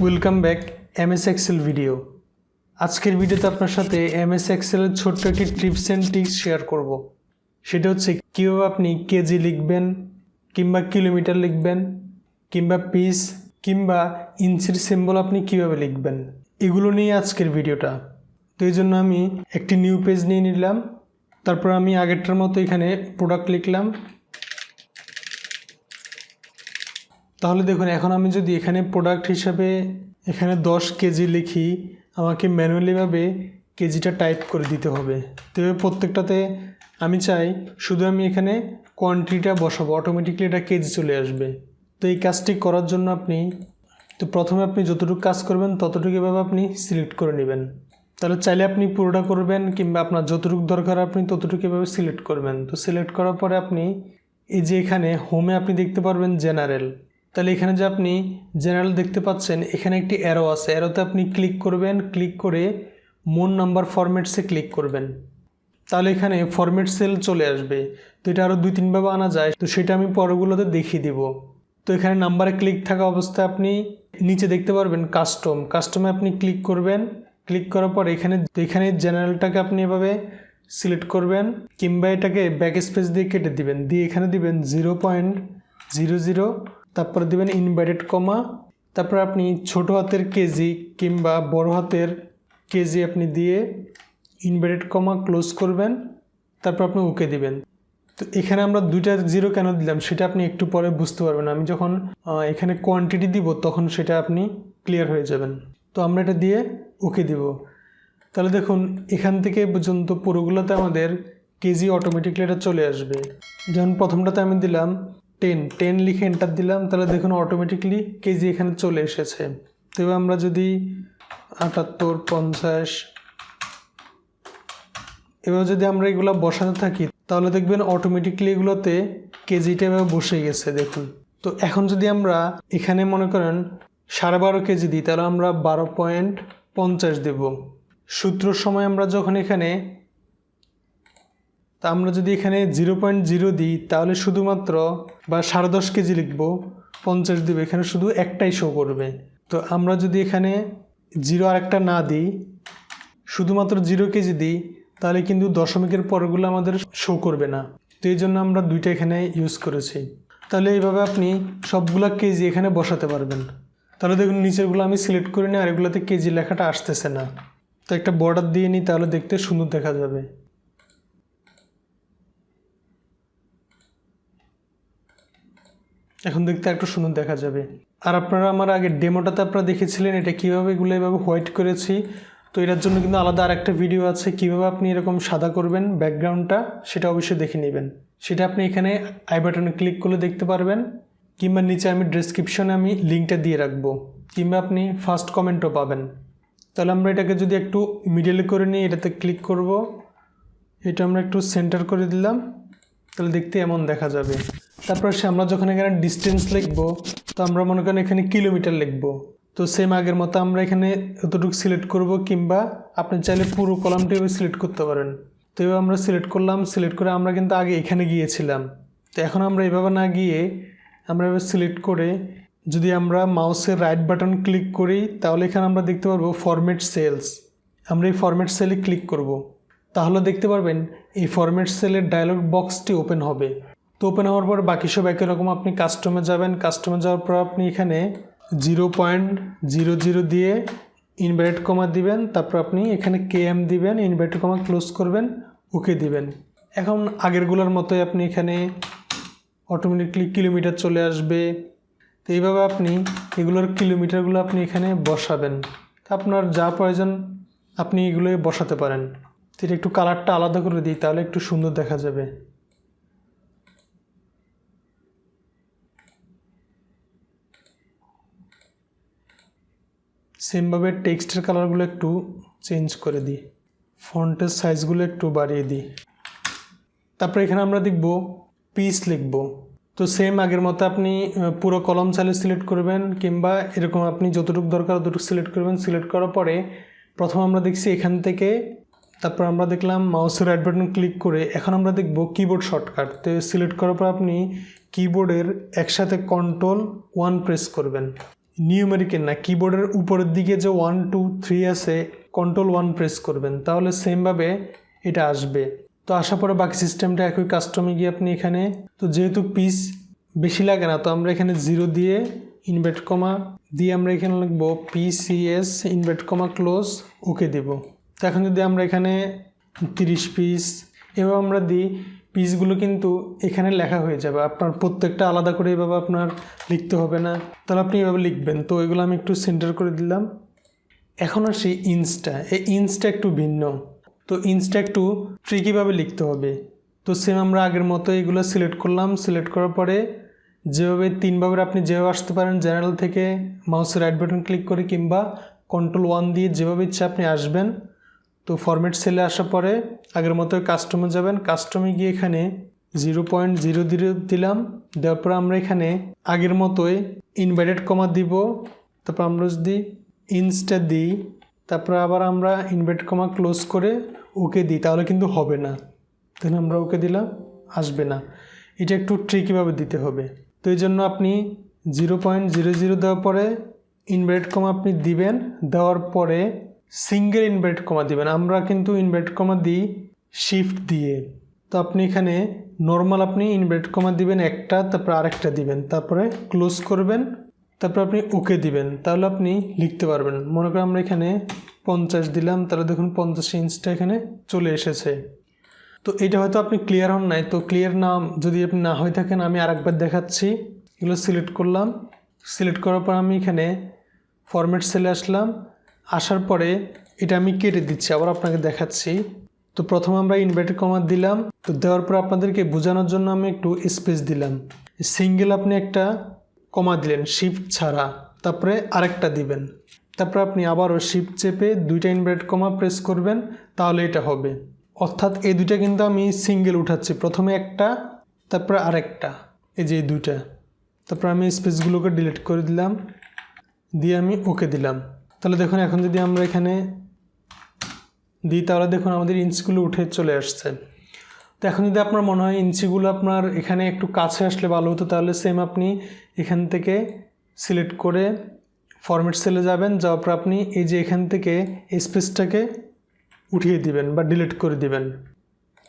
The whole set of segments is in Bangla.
Welcome back MS Excel video. আজকের ভিডিওতে আপনার সাথে এমএস এক্সেলের ছোট্ট একটি টিপস অ্যান্ড ট্রিক্স শেয়ার করব। সেটা হচ্ছে কীভাবে আপনি কেজি লিখবেন কিংবা কিলোমিটার লিখবেন কিংবা পিস কিংবা ইঞ্চির সিম্বল আপনি কীভাবে লিখবেন, এগুলো নিয়ে আজকের ভিডিওটা। তো এই জন্য আমি একটি নিউ পেজ নিয়ে নিলাম। তারপর আমি আগেরটার মতো এখানে প্রোডাক্ট লিখলাম। তাহলে দেখুন, এখন আমি যদি এখানে প্রোডাক্ট হিসাবে এখানে 10 কেজি লিখি, আমাকে ম্যানুয়ালিভাবে কেজিটা টাইপ করে দিতে হবে। তো প্রত্যেকটাতে আমি চাই শুধু আমি এখানে কোয়ান্টিটিটা বসাবো, অটোমেটিকলি এটা কেজি চলে আসবে। তো এই কাজটি করার জন্য প্রথমে আপনি যতটুকু কাজ করবেন ততটুকু এভাবে আপনি সিলেক্ট করে নেবেন। তাহলে চাইলে আপনি পুরোটা করবেন কিংবা আপনার যতটুকু দরকার আপনি ততটুকু এভাবে সিলেক্ট করবেন। তো সিলেক্ট করার পরে আপনি এই যে এখানে হোমে আপনি দেখতে পারবেন জেনারেল। তাহলে এখানে যে আপনি জেনারেল দেখতে পাচ্ছেন, এখানে একটি অ্যারো আছে, অ্যারোতে আপনি ক্লিক করবেন। ক্লিক করে মোর নাম্বার ফরম্যাটসে ক্লিক করবেন। তাহলে এখানে ফরম্যাট সেল চলে আসবে। তো এটা আরও 2-3 ভাবে আনা যায়, তো সেটা আমি পরগুলোতে দেখিয়ে দিব। তো এখানে নাম্বারে ক্লিক থাকা অবস্থায় আপনি নিচে দেখতে পারবেন কাস্টমে আপনি ক্লিক করবেন। ক্লিক করার পর এখানে জেনারেলটাকে আপনি এভাবে সিলেক্ট করবেন কিংবা এটাকে ব্যাক স্পেস দিয়ে কেটে দিবেন, দিয়ে এখানে দিবেন 0.00, তারপর দিবেন ইনভার্টেড কমা, তারপর আপনি ছোট হাতের কেজি কিংবা বড় হাতের কেজি আপনি দিয়ে ইনভার্টেড কমা ক্লোজ করবেন। তারপর আপনি ওকে দিবেন। তো এখানে আমরা 2টা 0 কেন দিলাম সেটা আপনি একটু পরে বুঝতে পারবেন। আমি যখন এখানে কোয়ান্টিটি দিব তখন সেটা আপনি ক্লিয়ার হয়ে যাবেন। তো আমরা এটা দিয়ে ওকে দিব। তাহলে দেখুন, এখান থেকে পর্যন্ত পুরোগুলোতে আমাদের কেজি অটোমেটিকলি এটা চলে আসবে। যেমন প্রথমটাতে আমি দিলাম 10 লিখে এন্টার দিলাম, তাহলে দেখুন অটোমেটিকলি কেজি এখানে চলে এসেছে। তো এবার আমরা যদি 78, 50 এবার যদি আমরা এগুলো বসাতে থাকি তাহলে দেখবেন অটোমেটিকলি এগুলোতে কেজিটা এভাবে বসে গেছে। দেখুন, তো এখন যদি আমরা এখানে মনে করেন 12.5 কেজি দিই, তাহলে আমরা 12.50 দেব। সূত্রর সময় আমরা যখন এখানে আমরা যদি এখানে 0.0 দিই তাহলে শুধুমাত্র বা 10.5 কেজি লিখবো, 50 দেবে, এখানে শুধু একটাই শো করবে। তো আমরা যদি এখানে 0 আরেকটা না দিই, শুধুমাত্র 0 কেজি দিই, তাহলে কিন্তু দশমিকের পরগুলো আমাদের শো করবে না। তো এই জন্য আমরা 2টা এখানে ইউজ করেছি। তাহলে এইভাবে আপনি সবগুলা কেজি এখানে বসাতে পারবেন। তাহলে দেখুন, নিচেরগুলো আমি সিলেক্ট করে নিই আর এগুলোতে কেজি লেখাটা আসতেছে না। তো একটা বর্ডার দিয়ে নিই, তাহলে দেখতে সুন্দর দেখা যাবে। এখন দেখতে একটু সুন্দর দেখা যাবে। আর আপনারা আমার আগে ডেমোটাতে আপনারা দেখেছিলেন এটা কীভাবে এগুলো এভাবে হোয়াইট করেছি। তো এটার জন্য কিন্তু আলাদা আরেকটা ভিডিও আছে কীভাবে আপনি এরকম সাদা করবেন ব্যাকগ্রাউন্ডটা, সেটা অবশ্যই দেখে নেবেন। সেটা আপনি এখানে আই বাটনে ক্লিক করলে দেখতে পারবেন, কিংবা নিচে আমি ডেসক্রিপশনে আমি লিঙ্কটা দিয়ে রাখবো, কিংবা আপনি ফার্স্ট কমেন্টও পাবেন। তাহলে আমরা এটাকে যদি একটু মিডলে করে নিই, এটাতে ক্লিক করব, এটা আমরা একটু সেন্টার করে দিলাম, তাহলে দেখতে এমন দেখা যাবে। তারপর আমরা যখন এখানে ডিস্টেন্স লিখবো, তো আমরা মনে করেন এখানে কিলোমিটার লিখবো। তো সেম আগের মতো আমরা এখানে এতটুকু সিলেক্ট করব, কিংবা আপনি চাইলে পুরো কলামটাও সিলেক্ট করতে পারেন। তো এবার আমরা সিলেক্ট করলাম, সিলেক্ট করে আমরা কিন্তু আগে এখানে গিয়েছিলাম। তো এখন আমরা এভাবে না গিয়ে আমরা এবার সিলেক্ট করে যদি আমরা মাউসের রাইট বাটন ক্লিক করি, তাহলে এখানে আমরা দেখতে পারবো ফরম্যাট সেলস। আমরা এই ফরম্যাট সেলে ক্লিক করব, তাহলে দেখতে পারবেন এই ফরম্যাট সেলের ডায়লগ বক্সটি ওপেন হবে। তো ওপেন হওয়ার পর বাকি সব একই রকম আপনি কাস্টমে যাবেন। কাস্টমে যাওয়ার পর আপনি এখানে 0.00 দিয়ে ইনভার্টেড কমা দিবেন, তারপর আপনি এখানে KM দিবেন, ইনভার্টেড কমা ক্লোজ করবেন, ওকে দিবেন। এখন আগেরগুলোর মতোই আপনি এখানে অটোমেটিকলি কিলোমিটার চলে আসবে। তো এইভাবে আপনি এগুলোর কিলোমিটারগুলো আপনি এখানে বসাবেন। আপনার যা প্রয়োজন আপনি এগুলো বসাতে পারেন। তো এটা একটু কালারটা আলাদা করে দিই, তাহলে একটু সুন্দর দেখা যাবে। সেমভাবে টেক্সটের কালারগুলো একটু চেঞ্জ করে দিই, ফন্টের সাইজগুলো একটু বাড়িয়ে দিই। তারপরে এখানে আমরা দেখব পিস লিখব। তো সেম আগের মতো আপনি পুরো কলম চাইলে সিলেক্ট করবেন, কিংবা এরকম আপনি যতটুকু দরকার ততটুকু সিলেক্ট করবেন। সিলেক্ট করার পরে প্রথম আমরা দেখছি এখান থেকে, তারপর আমরা দেখলাম মাউসের রাইট বাটন ক্লিক করে এখন আমরা দেখব কিবোর্ড শর্টকাট। তো সিলেক্ট করার পর আপনি কিবোর্ডের একসাথে Ctrl+1 প্রেস করবেন। নিউমেরিকের না, কিবোর্ডের উপরের দিকে যে 1 2 3 আছে, Ctrl+1 প্রেস করবেন, তাহলে সেমভাবে এটা আসবে। তো আসার পরে বাকি সিস্টেমটা একই, কাস্টমে গিয়ে আপনি এখানে, তো যেহেতু পিস বেশি লাগে না, তো আমরা এখানে 0 দিয়ে ইনভার্ট কমা দিয়ে আমরা এখানে লিখবো PCS ইনভার্ট কমা ক্লোজ, ওকে দেব। তো এখন যদি আমরা এখানে 30 পিস এভাবে আমরা দিই, পিসগুলো কিন্তু এখানে লেখা হয়ে যাবে। আপনার প্রত্যেকটা আলাদা করে এভাবে আপনার লিখতে হবে না, তাহলে আপনি এভাবে লিখবেন। তো এগুলো আমি একটু সেন্টার করে দিলাম। এখন আসি ইঞ্চটা, এই ইঞ্চটা একটু ভিন্ন, তো ইঞ্চটা একটু ট্রিকিভাবে লিখতে হবে। তো সেম আমরা আগের মতো এগুলো সিলেক্ট করলাম, সিলেক্ট করার পরে যেভাবে 3ভাবে আপনি যেভাবে আসতে পারেন, জেনারেল থেকে মাউসের রাইট বাটন ক্লিক করে কিংবা Ctrl+1 দিয়ে যেভাবে ইচ্ছা আপনি আসবেন। তো ফরম্যাট সেলে আসার পরে আগের মতো কাস্টমে যাবেন, কাস্টমে গিয়ে এখানে 0.00 দিলাম, দেওয়ার পর আমরা এখানে আগের মতোই ইনভার্টেড কমা দিব। তারপর আমরা যদি ইঞ্চটা দিই, তারপর আবার আমরা ইনভার্টেড কমা ক্লোজ করে ওকে দিই, তাহলে কিন্তু হবে না। দেন আমরা ওকে দিলাম, আসবে না। এটা একটু ট্রিকিভাবে দিতে হবে। তো এই জন্য আপনি 0.00 দেওয়ার পরে ইনভার্টেড কমা আপনি দিবেন, দেওয়ার পরে সিঙ্গেল ইনভার্টেড কমা দিবেন। আমরা কিন্তু ইনভার্টেড কমা দিই শিফট দিয়ে। তো আপনি এখানে নর্মাল আপনি ইনভার্টেড কমা দিবেন একটা, তারপর আরেকটা দিবেন, তারপরে ক্লোজ করবেন, তারপর আপনি ওকে দিবেন, তাহলে আপনি লিখতে পারবেন। মনে করেন আমরা এখানে 50 দিলাম, তাহলে দেখুন 50 ইঞ্চটা এখানে চলে এসেছে। তো এটা হয়তো আপনি ক্লিয়ার হন নাই, তো ক্লিয়ার না যদি আপনি না হয়ে থাকেন, আমি আরেকবার দেখাচ্ছি। এগুলো সিলেক্ট করলাম, সিলেক্ট করার পর আমি এখানে ফরম্যাট সেলে আসলাম, আসার পরে এটা আমি কেটে দিচ্ছি, আবার আপনাকে দেখাচ্ছি। তো প্রথমে আমরা ইনভার্টেড কমা দিলাম, তো দেওয়ার পর আপনাদেরকে বোঝানোর জন্য আমি একটু স্পেস দিলাম। সিঙ্গেল আপনি একটা কমা দিলেন শিফট ছাড়া, তারপরে আরেকটা দিবেন, তারপর আপনি আবারও শিফট চেপে 2টা ইনভার্টেড কমা প্রেস করবেন, তাহলে এটা হবে। অর্থাৎ এই দুইটা কিন্তু আমি সিঙ্গেল উঠাচ্ছি, প্রথমে একটা তারপরে আরেকটা, এই যে এই দুইটা। তারপর আমি স্পেসগুলোকে ডিলিট করে দিলাম, দিয়ে আমি ওকে দিলাম। তাহলে দেখুন এখন যদি আমরা এখানে দিই, তাহলে দেখুন আমাদের ইঞ্চিগুলো উঠে চলে আসছে। তো এখন যদি আপনার মনে হয় ইঞ্চিগুলো আপনার এখানে একটু কাছে আসলে ভালো হতো, তাহলে সেম আপনি এখান থেকে সিলেক্ট করে ফরম্যাট সেলে যাবেন, যাওয়ার পর আপনি এই যে এখান থেকে স্পেসটাকে উঠিয়ে দিবেন বা ডিলিট করে দিবেন,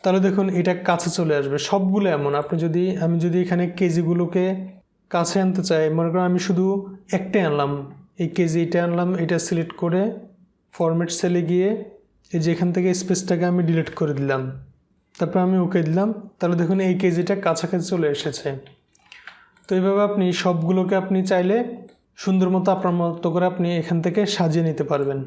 তাহলে দেখুন এটা কাছে চলে আসবে। সবগুলো এমন, আমি যদি এখানে কেজিগুলোকে কাছে আনতে চাই, মনে করেন আমি শুধু একটাই আনলাম, এই কেজি এটা আনলাম, এটা সিলেক্ট করে ফরম্যাট সেলে গিয়ে এই যে এখান থেকে স্পেসটাকে আমি ডিলিট করে দিলাম, তারপর আমি ওকে দিলাম, তাহলে দেখুন এই কেজিটা কাছাকাছি চলে এসেছে। তো এইভাবে আপনি সবগুলোকে আপনি চাইলে সুন্দর মতো আপনার মতো করে আপনি এখান থেকে সাজিয়ে নিতে পারবেন।